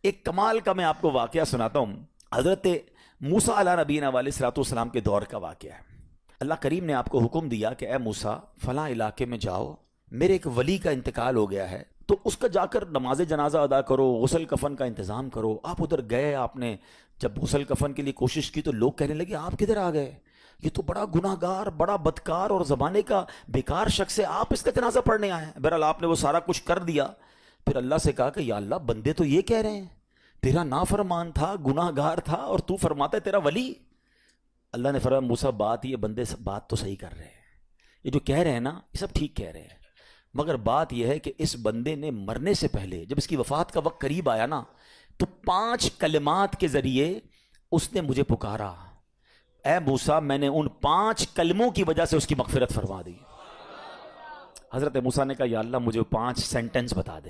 ایک کمال کا میں آپ کو واقعہ سناتا ہوں. حضرت موسیٰ علیہ نبینا علیہ الصلوۃ والسلام کے دور کا واقعہ ہے. اللہ کریم نے آپ کو حکم دیا کہ اے موسیٰ فلاں علاقے میں جاؤ، میرے ایک ولی کا انتقال ہو گیا ہے، تو اس کا جا کر نماز جنازہ ادا کرو، غسل کفن کا انتظام کرو. آپ ادھر گئے، آپ نے جب غسل کفن کے لیے کوشش کی تو لوگ کہنے لگے آپ کدھر آ گئے، یہ تو بڑا گناہ گار، بڑا بدکار اور زمانے کا بیکار شخص ہے، آپ اس کا جنازہ پڑھنے آئے ہیں. بہرحال آپ نے وہ سارا کچھ کر دیا. پھر اللہ سے کہا کہ یا اللہ بندے تو یہ کہہ رہے ہیں تیرا نافرمان تھا، گناہ گار تھا، اور تو فرماتا ہے تیرا ولی. اللہ نے فرمایا موسیٰ بات یہ بندے بات تو صحیح کر رہے ہیں، یہ جو کہہ رہے ہیں نا یہ سب ٹھیک کہہ رہے ہیں، مگر بات یہ ہے کہ اس بندے نے مرنے سے پہلے جب اس کی وفات کا وقت قریب آیا نا تو 5 کلمات کے ذریعے اس نے مجھے پکارا. اے موسیٰ میں نے ان 5 کلموں کی وجہ سے اس کی مغفرت فرما دی. حضرت موسیٰ نے کہا یا اللہ مجھے 5 سینٹنس بتا دے،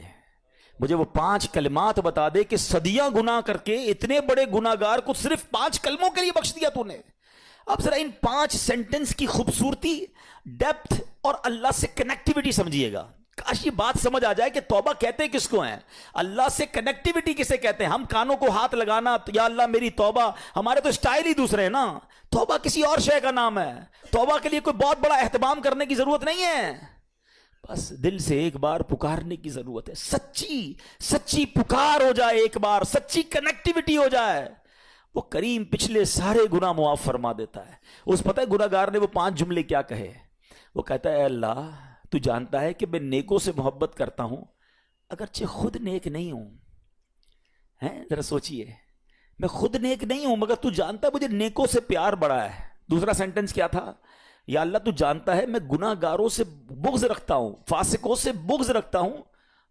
مجھے وہ 5 کلمات بتا دے کہ صدیاں گناہ کر کے اتنے بڑے گناہ گار کو صرف 5 کلموں کے لیے بخش دیا تو نے. اب ذرا ان 5 سینٹنس کی خوبصورتی، ڈیپتھ اور اللہ سے کنیکٹیوٹی سمجھیے گا. کاش یہ بات سمجھ آ جائے کہ توبہ کہتے کس کو ہیں، اللہ سے کنیکٹیوٹی کسے کہتے ہیں. ہم کانوں کو ہاتھ لگانا یا اللہ میری توبہ، ہمارے تو اسٹائل ہی دوسرے ہیں نا. توبہ کسی اور شے کا نام ہے. توبہ کے لیے کوئی بہت بڑا اہتمام کرنے کی ضرورت نہیں ہے، بس دل سے ایک بار پکارنے کی ضرورت ہے. سچی پکار ہو جائے، ایک بار سچی کنیکٹیوٹی ہو جائے، وہ کریم پچھلے سارے گناہ معاف فرما دیتا ہے. اس پتہ ہے گناہ گار نے وہ 5 جملے کیا کہے؟ وہ کہتا ہے اے اللہ تو جانتا ہے کہ میں نیکوں سے محبت کرتا ہوں اگرچہ خود نیک نہیں ہوں. ذرا سوچئے، میں خود نیک نہیں ہوں مگر تو جانتا ہے مجھے نیکوں سے پیار بڑا ہے. دوسرا سینٹنس کیا تھا؟ یا اللہ تو جانتا ہے میں گناہ گاروں سے بغض رکھتا ہوں، فاسقوں سے بغض رکھتا ہوں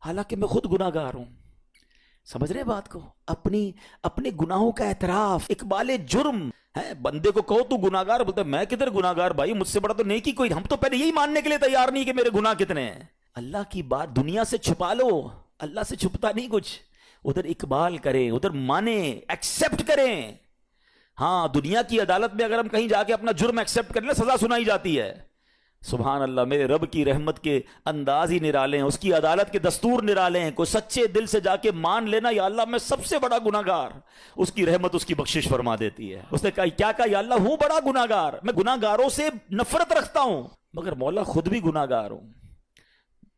حالانکہ میں خود گناہ گار ہوں. سمجھ رہے بات کو؟ اپنے گناہوں کا اعتراف، اقبال جرم ہے. بندے کو کہو تو گناہ گار، بولتا ہے میں کدھر گناہ گار بھائی، مجھ سے بڑا تو نیکی کوئی. ہم تو پہلے یہی ماننے کے لیے تیار نہیں کہ میرے گناہ کتنے ہیں. اللہ کی بات دنیا سے چھپا لو، اللہ سے چھپتا نہیں کچھ. ادھر اقبال کریں، ادھر مانیں، ایکسیپٹ کریں. ہاں دنیا کی عدالت میں اگر ہم کہیں جا کے اپنا جرم ایکسیپٹ کریں سزا سنائی جاتی ہے. سبحان اللہ، میرے رب کی رحمت کے انداز ہی نرالے ہیں، اس کی عدالت کے دستور نرالے ہیں. کوئی سچے دل سے جا کے مان لینا یا اللہ میں سب سے بڑا گناہ گار، اس کی رحمت اس کی بخشش فرما دیتی ہے. اس نے کہا کیا کہا؟ یا اللہ ہوں بڑا گناہ گار، میں گناہ گاروں سے نفرت رکھتا ہوں مگر مولا خود بھی گناہ گار ہوں.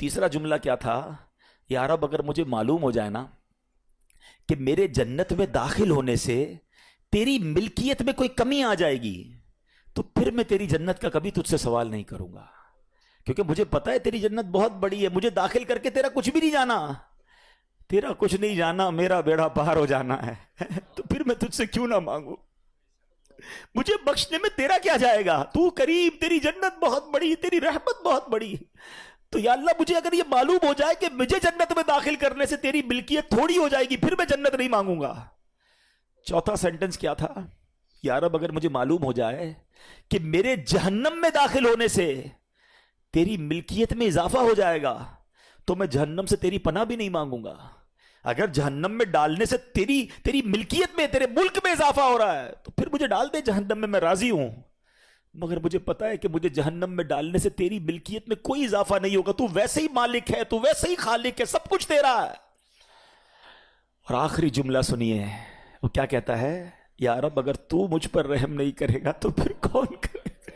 تیسرا جملہ کیا تھا؟ یا رب اگر مجھے معلوم ہو جائے نا کہ میرے جنت میں داخل ہونے سے تیری ملکیت میں کوئی کمی آ جائے گی تو پھر میں تیری جنت کا کبھی تجھ سے سوال نہیں کروں گا، کیونکہ مجھے پتا ہے تیری جنت بہت بڑی ہے. مجھے داخل کر کے تیرا کچھ بھی نہیں جانا، تیرا کچھ نہیں جانا، میرا بیڑا پار ہو جانا ہے. تو پھر میں تجھ سے کیوں نہ مانگوں؟ مجھے بخشنے میں تیرا کیا جائے گا؟ تو کریم، تیری جنت بہت بڑی، تیری رحمت بہت بڑی. تو یا اللہ مجھے اگر یہ معلوم ہو جائے کہ مجھے جنت میں داخل کرنے سے تیری ملکیت تھوڑی ہو جائے گی پھر میں جنت نہیں مانگوں گا. چوتھا سینٹنس کیا تھا؟ یا رب اگر مجھے معلوم ہو جائے کہ میرے جہنم میں داخل ہونے سے تیری ملکیت میں اضافہ ہو جائے گا تو میں جہنم سے تیری پناہ بھی نہیں مانگوں گا. اگر جہنم میں ڈالنے سے تیری ملکیت میں، تیرے ملک میں اضافہ ہو رہا ہے تو پھر مجھے ڈال دے جہنم میں راضی ہوں. مگر مجھے پتا ہے کہ مجھے جہنم میں ڈالنے سے تیری ملکیت میں کوئی اضافہ نہیں ہوگا. تو ویسے ہی مالک ہے، تو ویسے ہی خالق ہے، سب کچھ تیرا ہے. اور آخری جملہ سنیے، وہ کیا کہتا ہے؟ یا رب اگر تو مجھ پر رحم نہیں کرے گا تو پھر کون کرے گا؟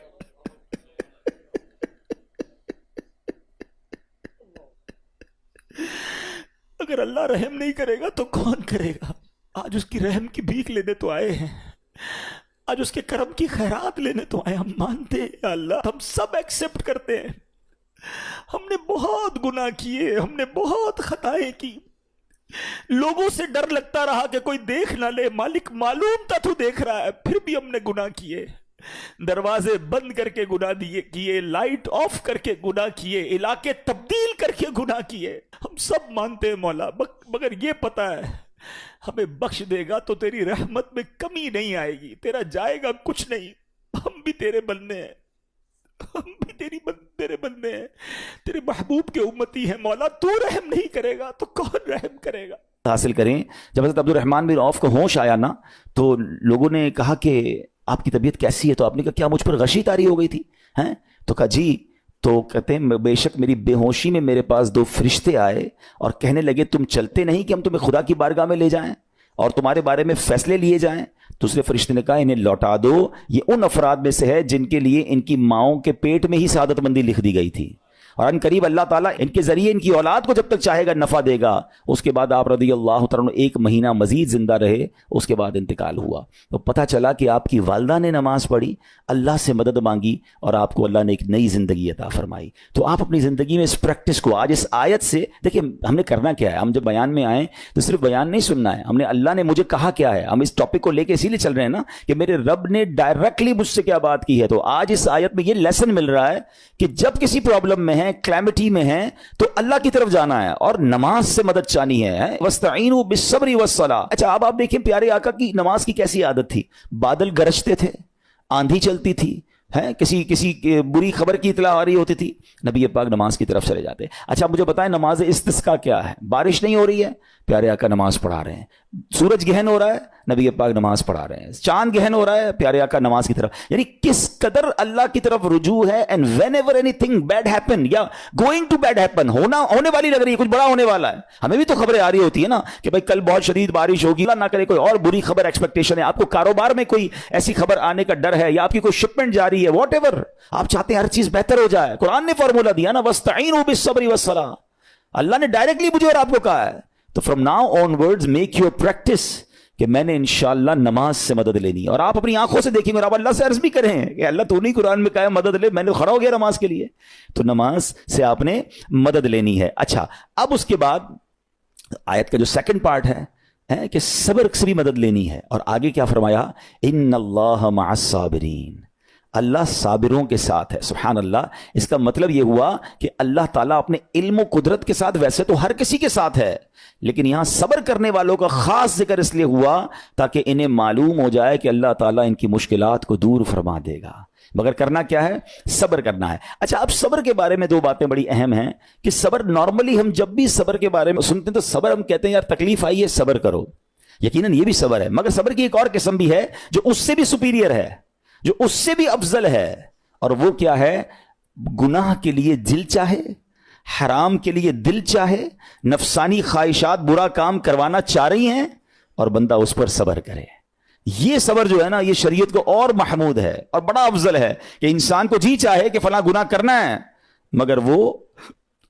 اگر اللہ رحم نہیں کرے گا تو کون کرے گا؟ آج اس کی رحم کی بھیک لینے تو آئے ہیں، آج اس کے کرم کی خیرات لینے تو آئے. ہم مانتے ہیں یا اللہ، ہم سب ایکسیپٹ کرتے ہیں، ہم نے بہت گناہ کیے، ہم نے بہت خطائیں کی، لوگوں سے ڈر لگتا رہا کہ کوئی دیکھ نہ لے. مالک معلوم تھا تو دیکھ رہا ہے، پھر بھی ہم نے گناہ کیے. دروازے بند کر کے گناہ کیے، لائٹ آف کر کے گناہ کیے، علاقے تبدیل کر کے گناہ کیے. ہم سب مانتے ہیں مولا، مگر یہ پتا ہے ہمیں بخش دے گا تو تیری رحمت میں کمی نہیں آئے گی، تیرا جائے گا کچھ نہیں. ہم بھی تیرے بندے ہیں، ہم بھی تیرے بندے ہیں، تیرے محبوب کے امتی ہیں مولا. تو رحم نہیں کرے گا تو کون رحم کرے گا؟ حاصل کریں. جب حضرت عبد الرحمن بن عوف کو ہوش آیا نا تو لوگوں نے کہا کہ آپ کی طبیعت کیسی ہے؟ تو آپ نے کہا کیا مجھ پر غشی طاری ہو گئی تھی؟ تو کہا جی تو کہتے ہیں بے شک میری بے ہوشی میں میرے پاس 2 فرشتے آئے اور کہنے لگے تم چلتے نہیں کہ ہم تمہیں خدا کی بارگاہ میں لے جائیں اور تمہارے بارے میں فیصلے لیے جائیں. دوسرے فرشتے نے کہا انہیں لوٹا دو, یہ ان افراد میں سے ہے جن کے لیے ان کی ماؤں کے پیٹ میں ہی سعادت مندی لکھ دی گئی تھی, اور ان قریب اللہ تعالیٰ ان کے ذریعے ان کی اولاد کو جب تک چاہے گا نفع دے گا. اس کے بعد آپ رضی اللہ تعالیٰ 1 مہینہ مزید زندہ رہے, اس کے بعد انتقال ہوا. تو پتہ چلا کہ آپ کی والدہ نے نماز پڑھی, اللہ سے مدد مانگی اور آپ کو اللہ نے ایک نئی زندگی عطا فرمائی. تو آپ اپنی زندگی میں اس پریکٹس کو آج اس آیت سے دیکھیں, ہم نے کرنا کیا ہے. ہم جب بیان میں آئیں تو صرف بیان نہیں سننا ہے, ہم نے اللہ نے مجھے کہا کیا ہے. ہم اس ٹاپک کو لے کے اسی لیے چل رہے ہیں نا کہ میرے رب نے ڈائریکٹلی مجھ سے کیا بات کی ہے. تو آج اس آیت میں یہ لیسن مل رہا ہے کہ جب کسی پرابلم میں ہیں, کلیمٹی میں ہیں, تو اللہ کی طرف جانا ہے اور نماز سے مدد چاہنی ہے. وَاسْتَعِينُوا بِالصَّبْرِ وَالصَّلَاةِ. اچھا اب آپ دیکھیں پیارے آقا کی نماز کی کیسی عادت تھی. بادل گرجتے تھے, آندھی چلتی تھی, کسی بری خبر کی اطلاع آ رہی ہوتی تھی, نبی پاک نماز کی طرف چلے جاتے. اچھا مجھے بتائیں نماز استسقاء کیا ہے؟ بارش نہیں ہو رہی ہے, پیارے آقا نماز پڑھا رہے ہیں. سورج گہن ہو رہا ہے, نبی پاک نماز پڑھا رہے ہیں. چاند گہن ہو رہا ہے, پیارے آقا نماز کی طرف. یعنی کس قدر اللہ کی طرف رجوع ہے. And whenever anything bad happen یا گوئنگ ٹو بیڈ ہیپن, ہونے والی لگ رہی ہے, کچھ بڑا ہونے والا ہے. ہمیں بھی تو خبریں آ رہی ہوتی ہے نا کہ بھائی کل بہت شدید بارش ہوگی, اللہ نہ کرے کوئی اور بری خبر ایکسپیکٹیشن ہے, آپ کو کاروبار میں کوئی ایسی خبر آنے کا ڈر ہے, یا آپ کی کوئی شپمنٹ جاری ہے, واٹ ایور آپ چاہتے ہیں ہر چیز بہتر ہو جائے. قرآن نے فارمولا دیا نا, وَاسْتَعِينُوا بِالصَّبْرِ وَالصَّلَاةِ. اللہ نے ڈائریکٹلی مجھے اور آپ کو کہا ہے. تو from now on words make your practice کہ میں نے انشاءاللہ نماز سے مدد لینی ہے. اور آپ اپنی آنکھوں سے دیکھیں گے اور آپ اللہ سے عرض بھی کریں کہ اللہ تو نہیں قرآن میں کہا ہے مدد لے, میں نے کھڑا ہو گیا نماز کے لیے. تو نماز سے آپ نے مدد لینی ہے. اچھا اب اس کے بعد آیت کا جو سیکنڈ پارٹ ہے کہ صبر سے بھی مدد لینی ہے. اور آگے کیا فرمایا, ان اللہ مع الصابرین, اللہ صابروں کے ساتھ ہے. سبحان اللہ. اس کا مطلب یہ ہوا کہ اللہ تعالیٰ اپنے علم و قدرت کے ساتھ ویسے تو ہر کسی کے ساتھ ہے, لیکن یہاں صبر کرنے والوں کا خاص ذکر اس لیے ہوا تاکہ انہیں معلوم ہو جائے کہ اللہ تعالیٰ ان کی مشکلات کو دور فرما دے گا. مگر کرنا کیا ہے؟ صبر کرنا ہے. اچھا اب صبر کے بارے میں 2 باتیں بڑی اہم ہیں کہ صبر نارملی ہم جب بھی صبر کے بارے میں سنتے ہیں تو صبر ہم کہتے ہیں یار تکلیف آئی ہے صبر کرو, یقیناً یہ بھی صبر ہے, مگر صبر کی ایک اور قسم بھی ہے جو اس سے بھی سپیریئر ہے, جو اس سے بھی افضل ہے. اور وہ کیا ہے؟ گناہ کے لیے دل چاہے, حرام کے لیے دل چاہے, نفسانی خواہشات برا کام کروانا چاہ رہی ہیں اور بندہ اس پر صبر کرے. یہ صبر جو ہے نا یہ شریعت کو اور محمود ہے اور بڑا افضل ہے کہ انسان کو جی چاہے کہ فلاں گناہ کرنا ہے مگر وہ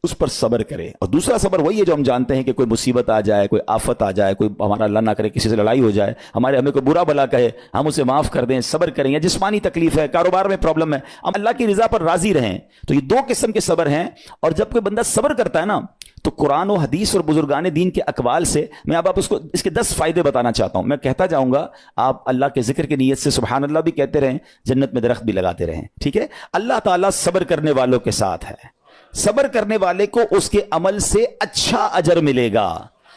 اس پر صبر کرے. اور دوسرا صبر وہی ہے جو ہم جانتے ہیں کہ کوئی مصیبت آ جائے, کوئی آفت آ جائے, کوئی ہمارا اللہ نہ کرے کسی سے لڑائی ہو جائے, ہمیں کوئی برا بلا کہے, ہم اسے معاف کر دیں, صبر کریں. یا جسمانی تکلیف ہے, کاروبار میں پرابلم ہے, ہم اللہ کی رضا پر راضی رہیں. تو یہ 2 قسم کے صبر ہیں. اور جب کوئی بندہ صبر کرتا ہے نا تو قرآن و حدیث اور بزرگان دین کے اقوال سے میں اب آپ اس کے 10 فائدے بتانا چاہتا ہوں. میں کہتا جاؤں گا, آپ اللہ کے ذکر کی نیت سے سبحان اللہ بھی کہتے رہیں, جنت میں درخت بھی لگاتے رہیں. ٹھیک ہے. اللہ تعالیٰ صبر کرنے والوں کے ساتھ ہے. صبر کرنے والے کو اس کے عمل سے اچھا اجر ملے گا,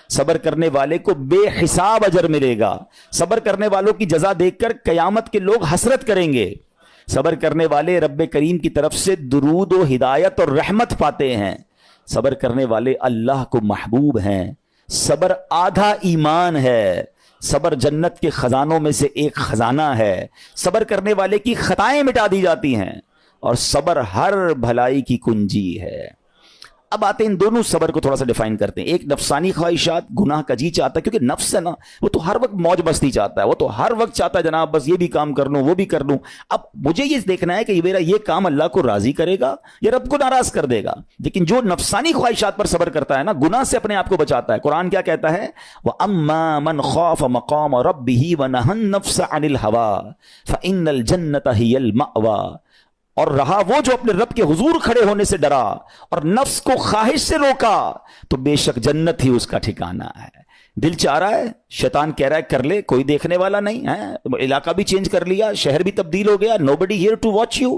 صبر کرنے والے کو بے حساب اجر ملے گا. صبر کرنے والوں کی جزا دیکھ کر قیامت کے لوگ حسرت کریں گے. صبر کرنے والے رب کریم کی طرف سے درود و ہدایت اور رحمت پاتے ہیں. صبر کرنے والے اللہ کو محبوب ہیں. صبر آدھا ایمان ہے. صبر جنت کے خزانوں میں سے ایک خزانہ ہے. صبر کرنے والے کی خطائیں مٹا دی جاتی ہیں اور صبر ہر بھلائی کی کنجی ہے. اب آتے ہیں ان دونوں صبر کو تھوڑا سا ڈیفائن کرتے ہیں. ایک نفسانی خواہشات, گناہ کا جی چاہتا ہے, کیونکہ نفس ہے نا وہ تو ہر وقت موج مستی چاہتا ہے, وہ تو ہر وقت چاہتا ہے جناب بس یہ بھی کام کر لوں وہ بھی کر لوں. اب مجھے یہ دیکھنا ہے کہ میرا یہ کام اللہ کو راضی کرے گا یا رب کو ناراض کر دے گا. لیکن جو نفسانی خواہشات پر صبر کرتا ہے نا, گناہ سے اپنے آپ کو بچاتا ہے. قرآن کیا کہتا ہے؟ وَأَمَّا مَنْ خَافَ مَقَامَ رَبِّهِ وَنَهَى النَّفْسَ عَنِ الْهَوَىٰ فَإِنَّ الْجَنَّةَ هِيَ الْمَأْوَىٰ. اور رہا وہ جو اپنے رب کے حضور کھڑے ہونے سے ڈرا اور نفس کو خواہش سے روکا تو بے شک جنت ہی اس کا ٹھکانہ ہے. دل چاہ رہا ہے, شیطان کہہ رہا ہے کر لے, کوئی دیکھنے والا نہیں ہے, علاقہ بھی چینج کر لیا, شہر بھی تبدیل ہو گیا, nobody here to watch you,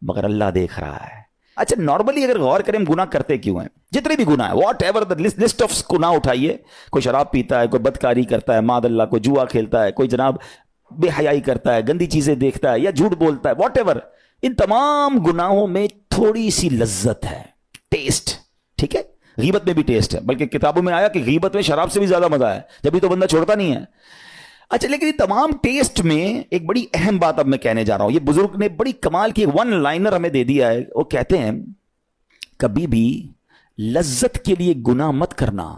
مگر اللہ دیکھ رہا ہے. اچھا نارملی اگر غور کریں گناہ کرتے کیوں ہیں؟ جتنے بھی گناہ ہیں, what ever the list of گناہ اٹھائیے, کوئی شراب پیتا ہے, کوئی بدکاری کرتا ہے, معاذ اللہ کوئی جوا کھیلتا ہے, کوئی جناب بے حیائی کرتا ہے, گندی چیزیں دیکھتا ہے یا جھوٹ بولتا ہے, واٹ ایور, ان تمام گناہوں میں تھوڑی سی لذت ہے, ٹیسٹ. ٹھیک ہے. غیبت میں بھی ٹیسٹ ہے, بلکہ کتابوں میں آیا کہ غیبت میں شراب سے بھی زیادہ مزہ ہے, جبھی تو بندہ چھوڑتا نہیں ہے. اچھا لیکن یہ تمام ٹیسٹ میں ایک بڑی اہم بات اب میں کہنے جا رہا ہوں. یہ بزرگ نے بڑی کمال کی ون لائنر ہمیں دے دیا ہے. وہ کہتے ہیں کبھی بھی لذت کے لیے گناہ مت کرنا,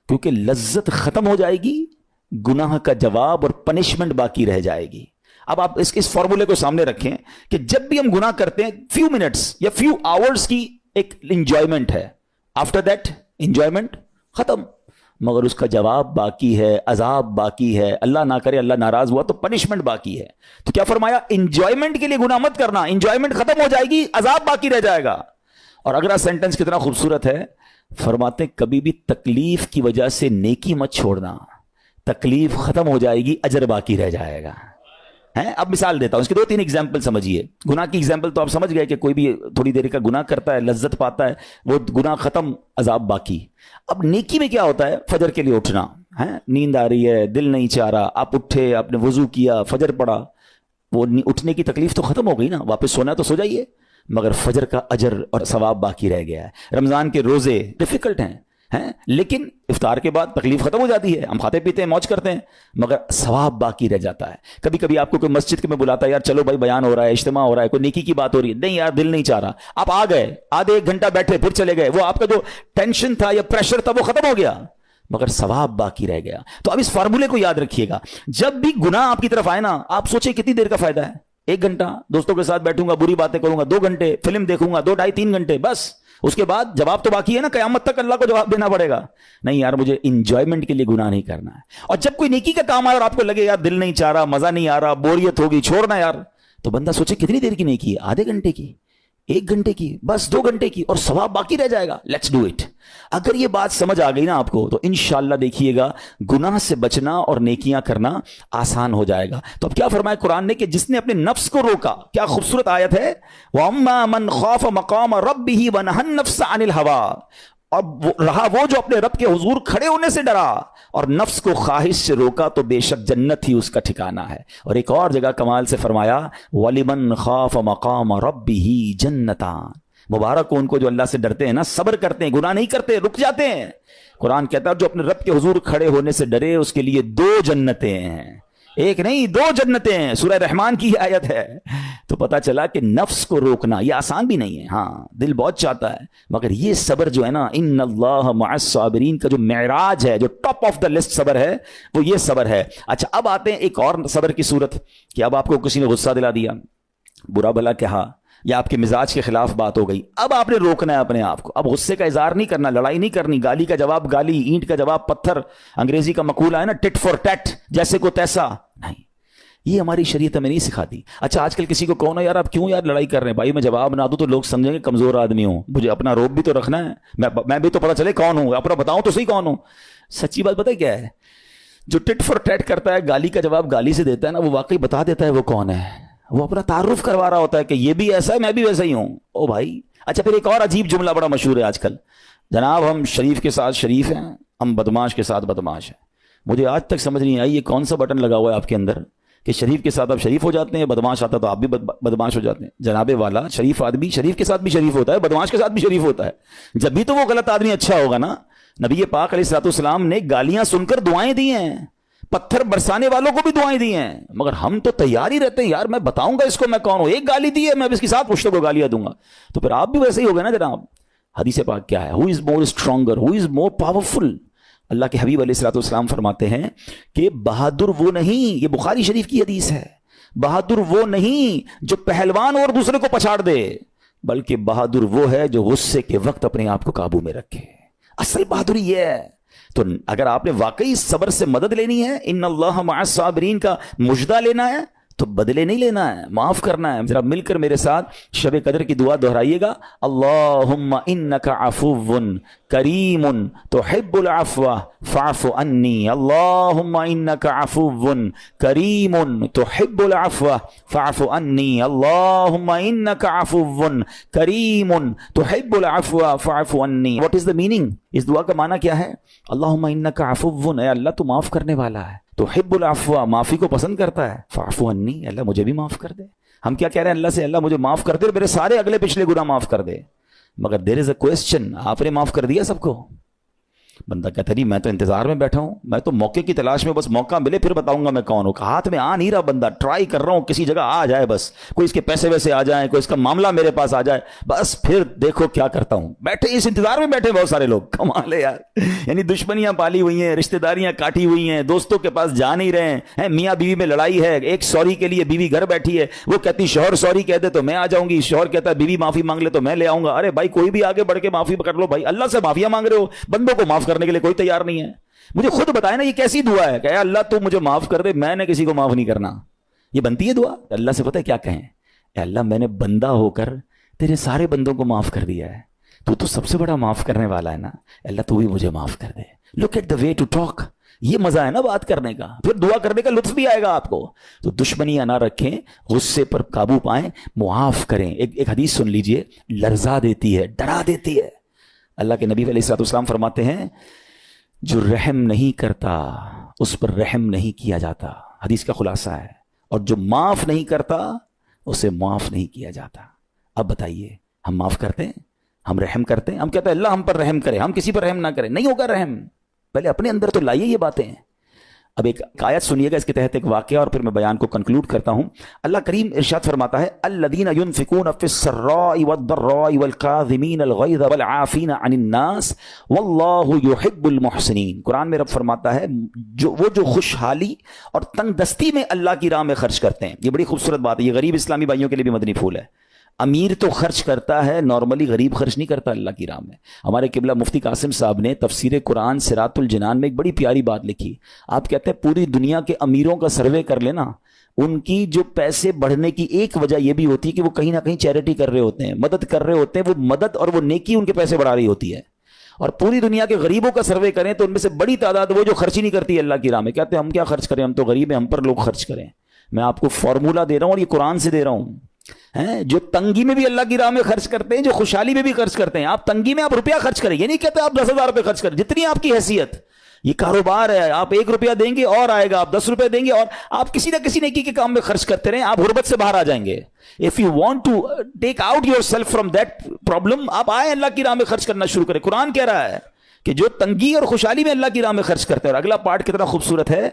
کیونکہ لذت ختم ہو جائے گی, گناہ کا جواب اور پنشمنٹ باقی رہ جائے گی. اب آپ اس فارمولے کو سامنے رکھیں کہ جب بھی ہم گناہ کرتے ہیں فیو منٹس یا فیو آورز کی ایک انجوائمنٹ ہے, آفٹر دیٹ انجوائمنٹ ختم, مگر اس کا جواب باقی ہے, عذاب باقی ہے, اللہ نہ کرے اللہ ناراض ہوا تو پنشمنٹ باقی ہے. تو کیا فرمایا, انجوائمنٹ کے لیے گناہ مت کرنا, انجوائمنٹ ختم ہو جائے گی, عذاب باقی رہ جائے گا. اور اگلا سینٹنس کتنا خوبصورت ہے, فرماتے ہیں کبھی بھی تکلیف کی وجہ سے نیکی مت چھوڑنا, تکلیف ختم ہو جائے گی, اجر باقی رہ جائے گا. اب مثال دیتا ہوں, اس کے 2-3 ایگزامپل سمجھیے. گناہ کی ایگزامپل تو آپ سمجھ گئے کہ کوئی بھی تھوڑی دیر کا گناہ کرتا ہے, لذت پاتا ہے, وہ گناہ ختم, عذاب باقی. اب نیکی میں کیا ہوتا ہے, فجر کے لیے اٹھنا, نیند آ رہی ہے, دل نہیں چاہ رہا, آپ اٹھے, آپ نے وضو کیا, فجر پڑھا, وہ اٹھنے کی تکلیف تو ختم ہو گئی نا, واپس سونا تو سو جائیے, مگر فجر کا اجر اور ثواب باقی رہ گیا ہے. رمضان کے روزے ڈیفیکلٹ ہیں, لیکن افطار کے بعد تکلیف ختم ہو جاتی ہے, ہم کھاتے پیتے ہیں, موج کرتے ہیں, مگر ثواب باقی رہ جاتا ہے. کبھی کبھی آپ کو کوئی مسجد میں بلاتا ہے, یار چلو بھائی بیان ہو رہا ہے, اجتماع ہو رہا ہے, کوئی نیکی کی بات ہو رہی ہے, نہیں یار دل نہیں چاہ رہا, آپ آ گئے, آدھے 1 گھنٹہ بیٹھے, پھر چلے گئے, وہ آپ کا جو ٹینشن تھا یا پریشر تھا وہ ختم ہو گیا, مگر ثواب باقی رہ گیا. تو اب اس فارمولے کو یاد رکھیے گا, جب بھی گناہ آپ کی طرف آئے نا, آپ سوچیں کتنی دیر کا فائدہ ہے, 1 گھنٹہ دوستوں کے ساتھ بیٹھوں گا, بری باتیں کروں گا, 2 گھنٹے فلم دیکھوں گا, 2 ڈھائی 3 گھنٹے, بس اس کے بعد جواب تو باقی ہے نا, قیامت تک اللہ کو جواب دینا پڑے گا. نہیں یار مجھے انجوائمنٹ کے لیے گناہ نہیں کرنا ہے. اور جب کوئی نیکی کا کام آئے اور آپ کو لگے یار دل نہیں چاہ رہا, مزہ نہیں آ رہا, بوریت ہوگی, چھوڑنا یار, تو بندہ سوچے کتنی دیر کی نیکی ہے, آدھے گھنٹے کی, 1 گھنٹے کی, بس 2 گھنٹے کی, اور ثواب باقی رہ جائے گا. Let's do it. اگر یہ بات سمجھ آ گئی نا آپ کو, تو انشاءاللہ دیکھیے گا گناہ سے بچنا اور نیکیاں کرنا آسان ہو جائے گا. تو اب کیا فرمایا قرآن نے کہ جس نے اپنے نفس کو روکا, کیا خوبصورت آیت ہے, وَأَمَّا مَنْ خَافَ مَقَامَ رَبِّهِ وَنَهَى النَّفْسَ عَنِ الْهَوَىٰ, اب رہا وہ جو اپنے رب کے حضور کھڑے ہونے سے ڈرا اور نفس کو خواہش سے روکا, تو بے شک جنت ہی اس کا ٹھکانہ ہے. اور ایک اور جگہ کمال سے فرمایا, وَلِمَنْ خَافَ مَقَامَ رَبِّهِ جَنَّتَانِ, مبارک ان کو جو اللہ سے ڈرتے ہیں نا, صبر کرتے ہیں, گناہ نہیں کرتے, رک جاتے ہیں. قرآن کہتا ہے جو اپنے رب کے حضور کھڑے ہونے سے ڈرے اس کے لیے 2 جنتیں ہیں, 1 نہیں 2 جنتیں ہیں. سورہ رحمان کی آیت ہے. تو پتا چلا کہ نفس کو روکنا یہ آسان بھی نہیں ہے, ہاں دل بہت چاہتا ہے, مگر یہ صبر جو ہے نا, ان اللہ مع الصابرین کا جو معراج ہے, جو ٹاپ آف دا لسٹ صبر ہے, وہ یہ صبر ہے. اچھا اب آتے ہیں ایک اور صبر کی صورت, کہ اب آپ کو کسی نے غصہ دلا دیا, برا بھلا کہا, یا آپ کے مزاج کے خلاف بات ہو گئی, اب آپ نے روکنا ہے اپنے آپ کو. اب غصے کا اظہار نہیں کرنا, لڑائی نہیں کرنی, گالی کا جواب گالی, اینٹ کا جواب پتھر, انگریزی کا مقولہ ہے نا ٹٹ فور ٹیٹ, جیسے کو تیسا نہیں, یہ ہماری شریعت ہمیں نہیں سکھاتی. اچھا آج کل کسی کو کہو نا یار آپ کیوں یار لڑائی کر رہے ہیں, بھائی میں جواب نہ دوں تو لوگ سمجھیں گے کمزور آدمی ہوں, مجھے اپنا روب بھی تو رکھنا ہے, میں بھی تو پتا چلے کون ہوں, اپنا بتاؤں تو صحیح کون ہوں. سچی بات پتہ کیا ہے, جو ٹٹ فور ٹیٹ کرتا ہے, گالی کا جواب گالی سے دیتا ہے نا, وہ واقعی بتا دیتا ہے وہ کون ہے, وہ اپنا تعارف کروا رہا ہوتا ہے کہ یہ بھی ایسا ہے, میں بھی ویسا ہی ہوں. او بھائی. اچھا پھر ایک اور عجیب جملہ بڑا مشہور ہے آج کل, جناب ہم شریف کے ساتھ شریف ہیں, ہم بدماش کے ساتھ بدماش ہیں. مجھے آج تک سمجھ نہیں آئی یہ کون سا بٹن لگا ہوا ہے آپ کے اندر کہ شریف کے ساتھ آپ شریف ہو جاتے ہیں, بدماش آتا تو آپ بھی بدماش ہو جاتے ہیں. جناب والا, شریف آدمی شریف کے ساتھ بھی شریف ہوتا ہے, بدماش کے ساتھ بھی شریف ہوتا ہے. جب بھی تو وہ غلط آدمی اچھا ہوگا نا. نبی پاک علیہ الصلوۃ والسلام نے گالیاں سن کر دعائیں دی ہیں, پتھر برسانے والوں کو بھی دعائیں دی ہیں, مگر ہم تو تیار ہی رہتے ہیں, یار میں بتاؤں گا اس کو میں کون ہوں, 1 گالی دی ہے میں اس کے ساتھ پشتوں کو گالیاں دوں گا. تو پھر آپ بھی ویسے ہی ہو گئے نا جناب. حدیث پاک کیا ہے, ہو از مور اسٹرانگر, ہو از مور پاورفل. اللہ کے حبیب علیہ الصلوۃ والسلام فرماتے ہیں کہ بہادر وہ نہیں, یہ بخاری شریف کی حدیث ہے, بہادر وہ نہیں جو پہلوان اور دوسرے کو پچھاڑ دے, بلکہ بہادر وہ ہے جو غصے کے وقت اپنے آپ کو قابو میں رکھے. اصل بہادری یہ ہے. تو اگر آپ نے واقعی صبر سے مدد لینی ہے, ان اللہ مع الصابرین کا مجدہ لینا ہے, تو بدلے نہیں لینا ہے, معاف کرنا ہے. ذرا مل کر میرے ساتھ شب قدر کی دعا دہرائیے گا, اللہم انک عفو کریم تحب العفو فاعف عنی, اللہم انک عفو کریم تحب العفو فاعف عنی, اللہم انک عفو کریم تحب العفو فاعف عنی. واٹ از دا میننگ, اس دعا کا معنی کیا ہے؟ اللہم انک عفو, اے اللہ تو معاف کرنے والا ہے, تحب العفو, معافی کو پسند کرتا ہے, فاعف عنی, اللہ مجھے بھی معاف کر دے. ہم کیا کہہ رہے ہیں اللہ سے, اللہ مجھے معاف کر دے اور میرے سارے اگلے پچھلے گناہ معاف کر دے. مگر دیر از اے کوسچن, آپ نے معاف کر دیا سب کو؟ بندہ کہتا نہیں میں تو انتظار میں بیٹھا ہوں, میں تو موقع کی تلاش میں, بس موقع ملے پھر بتاؤں گا میں کون ہوں. ہاتھ میں آ نہیں رہا بندہ, ٹرائی کر رہا ہوں کسی جگہ آ جائے, بس کوئی اس کے پیسے ویسے آ جائیں, کوئی اس کا معاملہ میرے پاس آ جائے, بس پھر دیکھو کیا کرتا ہوں. بیٹھے اس انتظار میں بیٹھے بہت سارے لوگ, کمال ہے یار. یعنی دشمنیاں پالی ہوئی ہیں, رشتہ داریاں کاٹی ہوئی ہیں, دوستوں کے پاس جا نہیں رہے ہیں, میاں بیوی میں لڑائی ہے, ایک سوری کے لیے بیوی گھر بیٹھی ہے, وہ کہتی شوہر سوری کہہ دے تو میں آ جاؤں گی, شوہر کہتا ہے بیوی معافی مانگ لے تو میں لے آؤں گا. ارے بھائی کوئی بھی آگے بڑھ کے معافی کر لو بھائی, اللہ سے معافیاں مانگ رہے ہو, بندوں کو معاف کرنے کے لیے کوئی تیار نہیں ہے. مجھے خود بتائے نا یہ کیسی دعا ہے کہ اے اللہ تو مجھے معاف کر دے, میں نے کسی کو معاف نہیں کرنا. یہ بنتی ہے دعا؟ اللہ سے پتہ ہے کیا کہیں, اے اللہ میں نے بندہ ہو کر تیرے سارے بندوں کو معاف کر دیا ہے, تو سب سے بڑا معاف کرنے والا ہے نا, اللہ تو بھی مجھے معاف کر دے. Look at the way to talk, یہ مزہ ہے نا بات کرنے کا, پھر دعا کرنے کا لطف بھی آئے گا آپ کو. تو دشمنیاں نہ رکھیں, غصے پر قابو پائیں, معاف کریں. ایک حدیث سن لیجئے, لرزا دیتی ہے, ڈرا دیتی ہے. اللہ کے نبی علیہ الصلوۃ والسلام فرماتے ہیں جو رحم نہیں کرتا اس پر رحم نہیں کیا جاتا. حدیث کا خلاصہ ہے. اور جو معاف نہیں کرتا اسے معاف نہیں کیا جاتا. اب بتائیے ہم معاف کرتے ہیں, ہم رحم کرتے ہیں, ہم کہتے ہیں اللہ ہم پر رحم کرے, ہم کسی پر رحم نہ کریں. نہیں ہوگا رحم, پہلے اپنے اندر تو لائیے یہ باتیں. اب ایک آیت سنیے گا, اس کے تحت ایک واقعہ, اور پھر میں بیان کو کنکلوڈ کرتا ہوں. اللہ کریم ارشاد فرماتا ہے الذین ينفقون فی السراء والضراء والکاظمین الغیظ والعافین عن الناس واللہ یحب المحسنین. قرآن میں رب فرماتا ہے جو خوشحالی اور تنگ دستی میں اللہ کی راہ میں خرچ کرتے ہیں. یہ بڑی خوبصورت بات ہے, یہ غریب اسلامی بھائیوں کے لیے بھی مدنی پھول ہے. امیر تو خرچ کرتا ہے نارملی, غریب خرچ نہیں کرتا اللہ کی راہ میں. ہمارے قبلہ مفتی قاسم صاحب نے تفسیر قرآن صراط الجنان میں ایک بڑی پیاری بات لکھی. آپ کہتے ہیں پوری دنیا کے امیروں کا سروے کر لینا, ان کی جو پیسے بڑھنے کی ایک وجہ یہ بھی ہوتی ہے کہ وہ کہیں نہ کہیں چیریٹی کر رہے ہوتے ہیں, مدد کر رہے ہوتے ہیں. وہ مدد اور وہ نیکی ان کے پیسے بڑھا رہی ہوتی ہے. اور پوری دنیا کے غریبوں کا سروے کریں تو ان میں سے بڑی تعداد وہ جو خرچ ہی نہیں کرتی ہے اللہ کی راہ میں. کہتے ہیں ہم کیا خرچ کریں, ہم تو غریب ہیں, ہم پر لوگ خرچ کریں. میں آپ کو فارمولہ دے رہا ہوں اور یہ قرآن سے دے رہا ہوں. جو تنگی میں بھی اللہ کی راہ میں خرچ کرتے ہیں, جو خوشحالی میں بھی خرچ کرتے ہیں. آپ تنگی میں آپ روپیہ خرچ کریں, یہ نہیں کہتے آپ 10,000 روپے خرچ کریں, جتنی آپ کی حیثیت. یہ کاروبار ہے, آپ 1 روپیہ دیں گے اور آئے گا, آپ 10 روپے دیں گے اور آپ کسی نہ کسی نیکی کے کام میں خرچ کرتے رہیں, آپ غربت سے باہر آ جائیں گے. If you want to take out yourself from that problem, آپ آئیں اللہ کی راہ میں خرچ کرنا شروع کریں. قرآن کہہ رہا ہے کہ جو تنگی اور خوشحالی میں اللہ کی راہ میں خرچ کرتے ہیں. اور اگلا پارٹ کتنا خوبصورت ہے,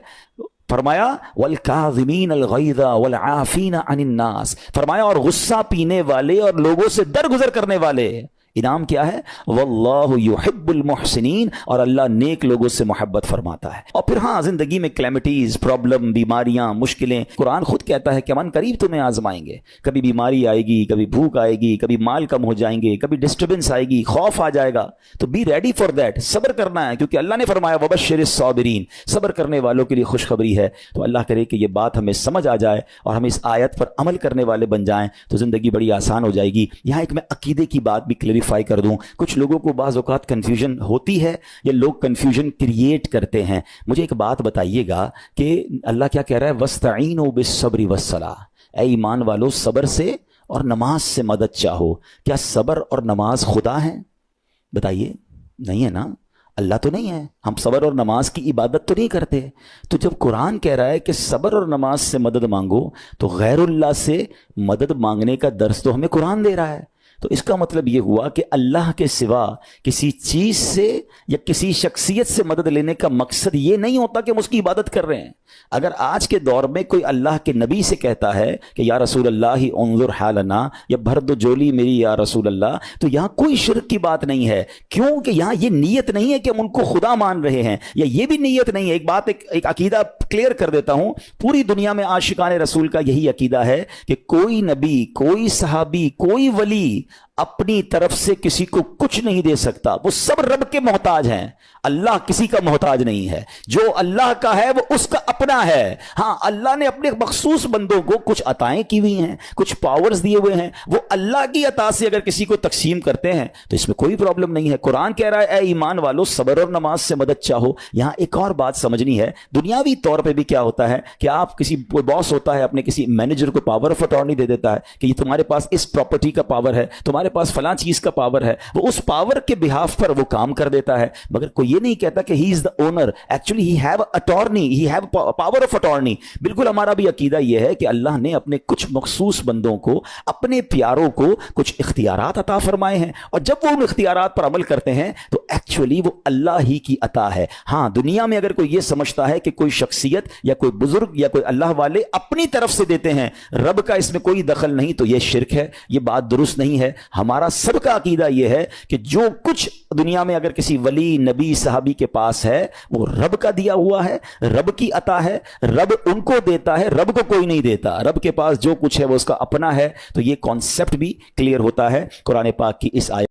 فرمایا والکاظمین الغیظ والعافین عن الناس, فرمایا اور غصہ پینے والے اور لوگوں سے درگزر کرنے والے. انعام کیا ہے, واللہ یحب المحسنین, اور اللہ نیک لوگوں سے محبت فرماتا ہے. اور پھر ہاں زندگی میں کلیمٹیز, پرابلم, بیماریاں, مشکلیں, قرآن خود کہتا ہے کہ من قریب تمہیں آزمائیں گے. کبھی بیماری آئے گی, کبھی بھوک آئے گی, کبھی مال کم ہو جائیں گے, کبھی ڈسٹربنس آئے گی, خوف آ جائے گا. تو بی ریڈی فار دیٹ, صبر کرنا ہے, کیونکہ اللہ نے فرمایا وبشر الصابرین, صبر کرنے والوں کے لیے خوشخبری ہے. تو اللہ کرے کہ یہ بات ہمیں سمجھ آ جائے اور ہم اس آیت پر عمل کرنے والے بن جائیں تو زندگی بڑی آسان ہو جائے گی. یہاں ایک میں عقیدے کی بات بھی کلیریفائی کر دوں. کچھ لوگوں کو بعض اوقات کنفیوژن ہوتی ہے یا لوگ کنفیوژن کریٹ کرتے ہیں. مجھے ایک بات بتائیے گا کہ اللہ کیا کہہ رہا ہے, وَاسْتَعِينُوا بِالصَّبْرِ وَالصَّلَاةِ, اے ایمان والو صبر سے اور نماز سے مدد چاہو. کیا صبر اور نماز خدا ہیں؟ بتائیے, نہیں ہے نا, اللہ تو نہیں ہے. ہم صبر اور نماز کی عبادت تو نہیں کرتے. تو جب قرآن کہہ رہا ہے کہ صبر اور نماز سے مدد مانگو, تو غیر اللہ سے مدد مانگنے کا درس تو ہمیں قرآن دے رہا ہے. تو اس کا مطلب یہ ہوا کہ اللہ کے سوا کسی چیز سے یا کسی شخصیت سے مدد لینے کا مقصد یہ نہیں ہوتا کہ ہم اس کی عبادت کر رہے ہیں. اگر آج کے دور میں کوئی اللہ کے نبی سے کہتا ہے کہ یا رسول اللہ انظر حالنا, یا بھر دو جولی میری یا رسول اللہ, تو یہاں کوئی شرک کی بات نہیں ہے. کیوں کہ یہاں یہ نیت نہیں ہے کہ ہم ان کو خدا مان رہے ہیں, یا یہ بھی نیت نہیں ہے. ایک بات, ایک عقیدہ کلیئر کر دیتا ہوں. پوری دنیا میں عاشقان رسول کا یہی عقیدہ ہے کہ کوئی نبی, کوئی صحابی, کوئی ولی اپنی طرف سے کسی کو کچھ نہیں دے سکتا. وہ سب رب کے محتاج ہیں. اللہ کسی کا محتاج نہیں ہے. جو اللہ کا ہے وہ اس کا اپنا ہے. ہاں اللہ نے اپنے مخصوص بندوں کو کچھ عطائیں کی ہوئی ہیں, کچھ پاورز دیے ہوئے ہیں. وہ اللہ کی عطا سے اگر کسی کو تقسیم کرتے ہیں تو اس میں کوئی پرابلم نہیں ہے. قرآن کہہ رہا ہے اے ایمان والو صبر اور نماز سے مدد چاہو. یہاں ایک اور بات سمجھنی ہے. دنیاوی طور پہ بھی کیا ہوتا ہے کہ آپ کوئی باس ہوتا ہے, اپنے کسی مینیجر کو پاور آف اٹارنی دے دیتا ہے کہ یہ تمہارے پاس اس پراپرٹی کا پاور ہے, تمہارے پاس فلاں چیز کا پاور ہے, وہ اس پاور کے بہاف پر وہ کام کر دیتا ہے, مگر کوئی یہ نہیں کہتا کہ he is the owner, actually he have attorney, he have power of attorney. بالکل ہمارا بھی عقیدہ یہ ہے کہ اللہ نے اپنے کچھ مخصوص بندوں کو, اپنے پیاروں کو کچھ اختیارات عطا فرمائے ہیں, اور جب وہ ان اختیارات پر عمل کرتے ہیں تو ایکچولی وہ اللہ ہی کی عطا ہے. ہاں, دنیا میں اگر کوئی یہ سمجھتا ہے کہ کوئی شخصیت یا کوئی بزرگ یا کوئی اللہ والے اپنی طرف سے دیتے ہیں, رب کا اس میں کوئی دخل نہیں, تو یہ شرک ہے, یہ بات درست نہیں ہے. ہمارا سب کا عقیدہ یہ ہے کہ جو کچھ دنیا میں اگر کسی ولی, نبی, صحابی کے پاس ہے وہ رب کا دیا ہوا ہے, رب کی عطا ہے, رب ان کو دیتا ہے, رب کو کوئی نہیں دیتا. رب کے پاس جو کچھ ہے وہ اس کا اپنا ہے. تو یہ کانسیپٹ بھی کلیئر ہوتا ہے قرآن پاک کی اس آیت